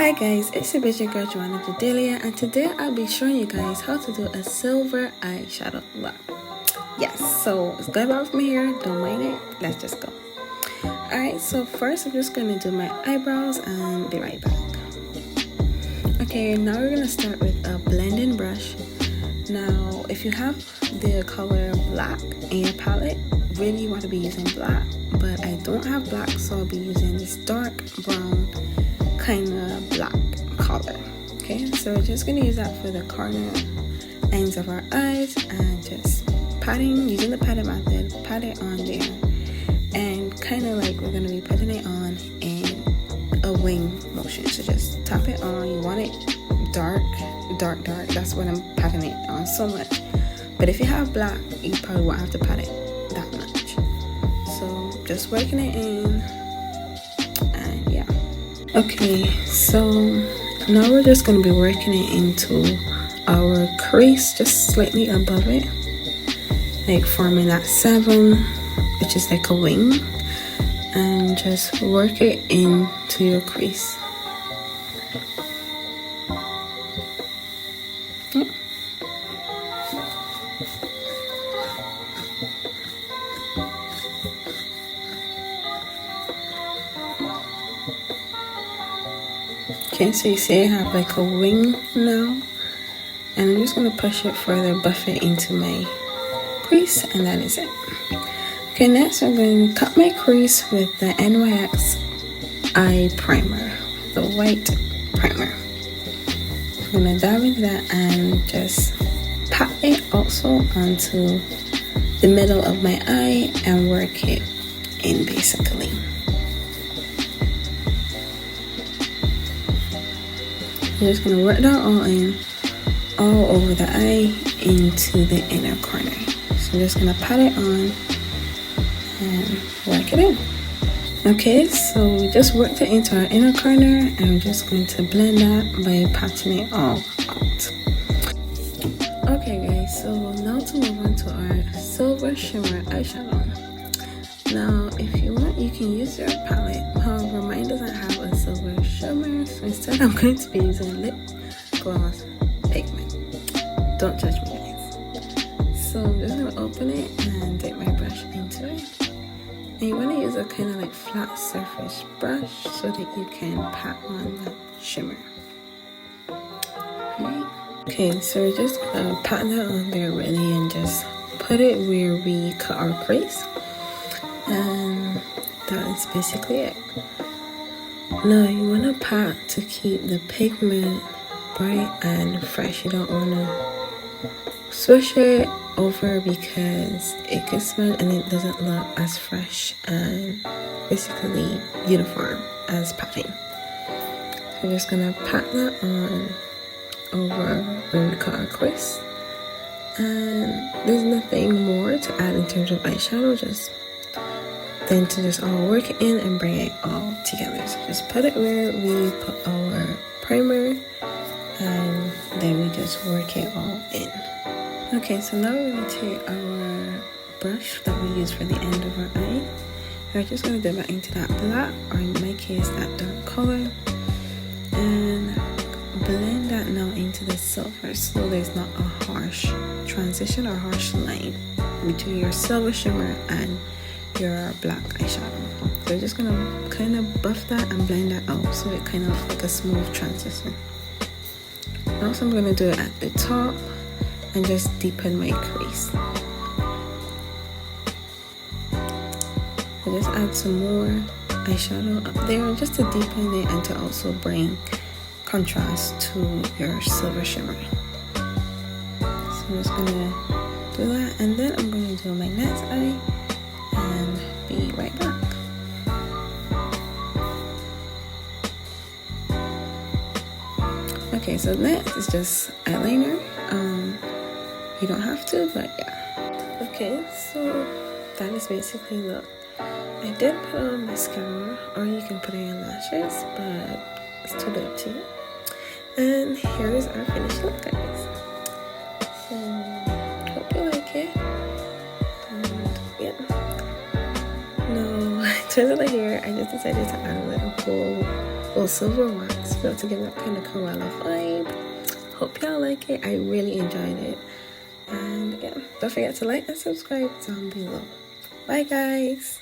Hi guys, it's your bitch girl Joanna Jadelia, and today I'll be showing you guys how to do a silver eyeshadow look. Yes, so it's going back from here, don't mind it, let's just go. Alright, so first I'm just going to do my eyebrows and be right back. Okay, now we're going to start with a blending brush. Now, if you have the color black in your palette, really you want to be using black, but I don't have black, so I'll be using this dark brown kind of black color. Okay, so we're just going to use that for the corner ends of our eyes and just patting, using the patting method, pat it on there, and kind of like we're going to be putting it on in a wing motion. So just tap it on. You want it dark, that's what I'm patting it on so much. But if you have black, you probably won't have to pat it that much. So just working it in, and yeah. Okay, so now we're just going to be working it into our crease, just slightly above it, like forming that 7, which is like a wing, and just work it into your crease. Yep. Okay, so you see I have like a wing now, and I'm just going to push it further, buff it into my crease, and that is it. Okay, next I'm going to cut my crease with the NYX eye primer, the white primer. I'm going to dab into that and just pat it also onto the middle of my eye and work it in basically. I'm just going to work that all in, all over the eye into the inner corner. So I'm just going to pat it on and work it in. Okay, so we just worked it into our inner corner, and I'm just going to blend that by patting it all out. Okay guys, so now to move on to our silver shimmer eyeshadow. Now, if you want, you can use your palette. However, mine doesn't have a silver shimmer, so instead I'm going to be using lip gloss pigment. Don't judge me, guys. So I'm just going to open it and dip my brush into it. And you want to use a kind of like flat surface brush so that you can pat on the shimmer. Okay, so we're just going to pat that on there really and just put it where we cut our crease. And that is basically it. Now you want to pat to keep the pigment bright and fresh. You don't want to swish it over because it can smell and it doesn't look as fresh and basically uniform as patting. So I'm just going to pat that on over where we cut our crease. And there's nothing more to add in terms of eyeshadow, just then to just all work it in and bring it all together. So just put it where we put our primer, and then we just work it all in. Okay, so now we're going to take our brush that we use for the end of our eye. We're just going to dip it into that black, or in my case that dark color, and blend that now into the silver, so there's not a harsh transition or harsh line between your silver shimmer and your black eyeshadow. So we're just gonna kind of buff that and blend that out so it kind of like a smooth transition. Also, I'm gonna do it at the top and just deepen my crease. I just add some more eyeshadow up there just to deepen it and to also bring contrast to your silver shimmer. So I'm just gonna do that, and then I'm gonna do my next eye and be right back. Okay, so next is just eyeliner. You don't have to, but yeah. Okay, so that is basically the look. I did put on mascara, or you can put on your lashes, but it's totally up to you. And here is our finished look, guys. So hope you like it. And yeah. No, in terms of the hair, I just decided to add a little silver wax So to give that kind of koala vibe. Hope y'all like it. I really enjoyed it. And yeah, don't forget to like and subscribe down below. Bye guys.